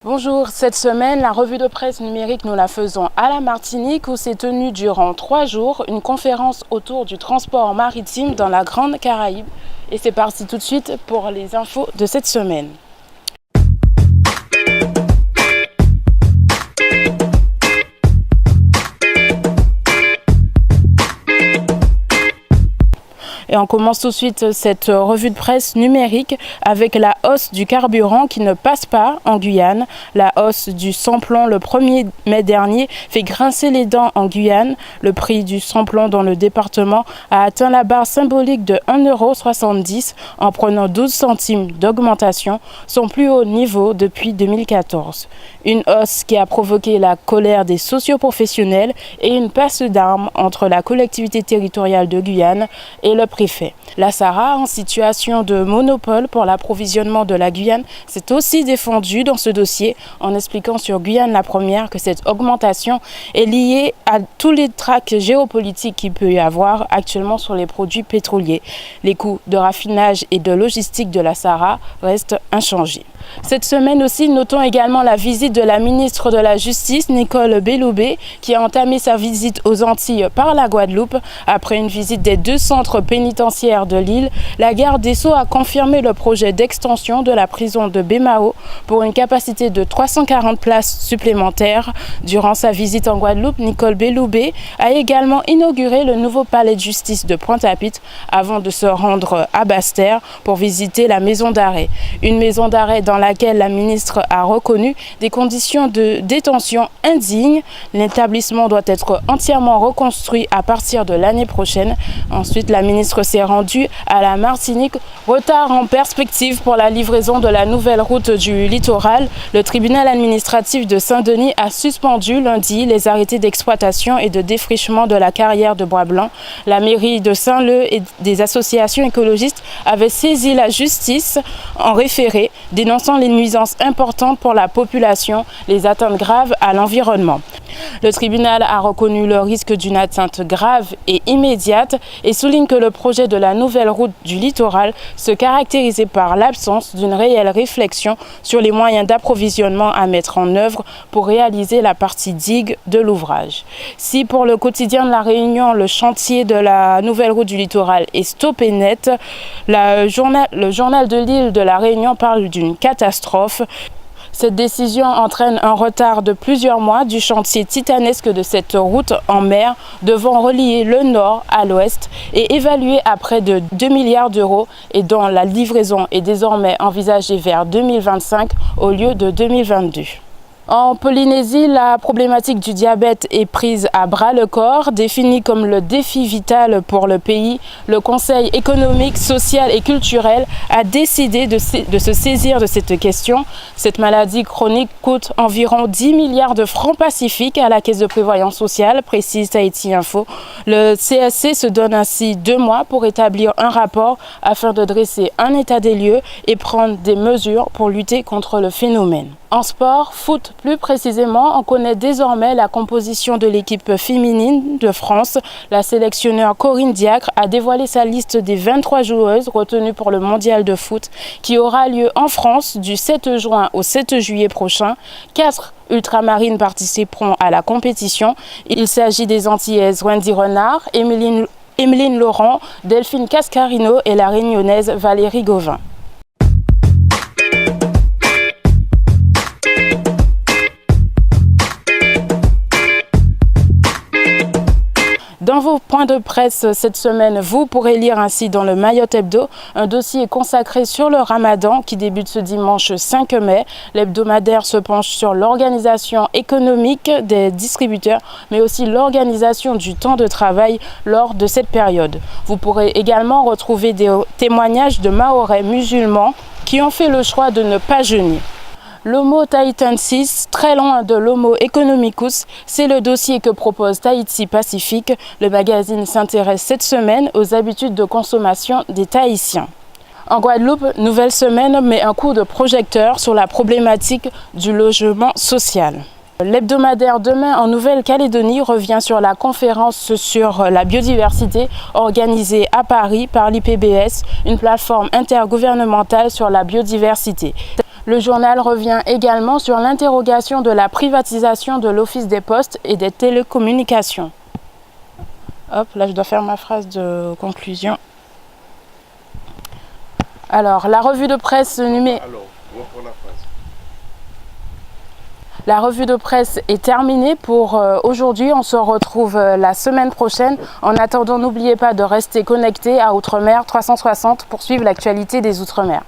Bonjour, cette semaine, la revue de presse numérique, nous la faisons à la Martinique où s'est tenue durant 3 jours une conférence autour du transport maritime dans la Grande Caraïbe. Et c'est parti tout de suite pour les infos de cette semaine. Et on commence tout de suite cette revue de presse numérique avec la hausse du carburant qui ne passe pas en Guyane. La hausse du samplon le 1er mai dernier fait grincer les dents en Guyane. Le prix du samplon dans le département a atteint la barre symbolique de 1,70 € en prenant 12 centimes d'augmentation, son plus haut niveau depuis 2014. Une hausse qui a provoqué la colère des socioprofessionnels et une passe d'armes entre la collectivité territoriale de Guyane et le préfet. La SARA, en situation de monopole pour l'approvisionnement de la Guyane, s'est aussi défendue dans ce dossier en expliquant sur Guyane la Première que cette augmentation est liée à tous les tracs géopolitiques qu'il peut y avoir actuellement sur les produits pétroliers. Les coûts de raffinage et de logistique de la SARA restent inchangés. Cette semaine aussi, notons également la visite de la ministre de la Justice, Nicole Belloubet, qui a entamé sa visite aux Antilles par la Guadeloupe. Après une visite des 2 centres pénitentiaires de l'île, la garde des Sceaux a confirmé le projet d'extension de la prison de Baie-Mahault pour une capacité de 340 places supplémentaires. Durant sa visite en Guadeloupe, Nicole Belloubet a également inauguré le nouveau palais de justice de Pointe-à-Pitre avant de se rendre à Basse-Terre pour visiter la maison d'arrêt. Une maison d'arrêt dans laquelle la ministre a reconnu des conditions de détention indignes. L'établissement doit être entièrement reconstruit à partir de l'année prochaine. Ensuite, la ministre s'est rendue à la Martinique. Retard en perspective pour la livraison de la nouvelle route du littoral. Le tribunal administratif de Saint-Denis a suspendu lundi les arrêtés d'exploitation et de défrichement de la carrière de Bois Blanc. La mairie de Saint-Leu et des associations écologistes avaient saisi la justice en référé, dénonçant les nuisances importantes pour la population, les atteintes graves à l'environnement. Le tribunal a reconnu le risque d'une atteinte grave et immédiate et souligne que le projet de la nouvelle route du littoral se caractérisait par l'absence d'une réelle réflexion sur les moyens d'approvisionnement à mettre en œuvre pour réaliser la partie digue de l'ouvrage. Si pour le quotidien de La Réunion, le chantier de la nouvelle route du littoral est stoppé net, le journal de l'île de La Réunion parle d'une catastrophe. Cette décision entraîne un retard de plusieurs mois du chantier titanesque de cette route en mer devant relier le nord à l'ouest et évalué à près de 2 milliards d'euros et dont la livraison est désormais envisagée vers 2025 au lieu de 2022. En Polynésie, la problématique du diabète est prise à bras-le-corps. Définie comme le défi vital pour le pays, le Conseil économique, social et culturel a décidé de se saisir de cette question. Cette maladie chronique coûte environ 10 milliards de francs pacifiques à la Caisse de prévoyance sociale, précise Tahiti Info. Le CSC se donne ainsi 2 mois pour établir un rapport afin de dresser un état des lieux et prendre des mesures pour lutter contre le phénomène. En sport, foot plus précisément, on connaît désormais la composition de l'équipe féminine de France. La sélectionneur Corinne Diacre a dévoilé sa liste des 23 joueuses retenues pour le mondial de foot qui aura lieu en France du 7 juin au 7 juillet prochain. 4 ultramarines participeront à la compétition. Il s'agit des Antillaises Wendy Renard, Emeline Laurent, Delphine Cascarino et la Réunionnaise Valérie Gauvin. Dans vos points de presse cette semaine, vous pourrez lire ainsi dans le Mayotte Hebdo un dossier consacré sur le Ramadan qui débute ce dimanche 5 mai. L'hebdomadaire se penche sur l'organisation économique des distributeurs, mais aussi l'organisation du temps de travail lors de cette période. Vous pourrez également retrouver des témoignages de Mahorais musulmans qui ont fait le choix de ne pas jeûner. L'Homo tahitensis, très loin de l'Homo economicus, c'est le dossier que propose Tahiti Pacifique. Le magazine s'intéresse cette semaine aux habitudes de consommation des Tahitiens. En Guadeloupe, Nouvelle Semaine met un coup de projecteur sur la problématique du logement social. L'hebdomadaire Demain en Nouvelle-Calédonie revient sur la conférence sur la biodiversité organisée à Paris par l'IPBES, une plateforme intergouvernementale sur la biodiversité. Le journal revient également sur l'interrogation de la privatisation de l'Office des postes et des télécommunications. Hop, là je dois faire ma phrase de conclusion. Alors, la revue de presse numérique... La revue de presse est terminée pour aujourd'hui. On se retrouve la semaine prochaine. En attendant, n'oubliez pas de rester connecté à Outre-mer 360 pour suivre l'actualité des Outre-mer.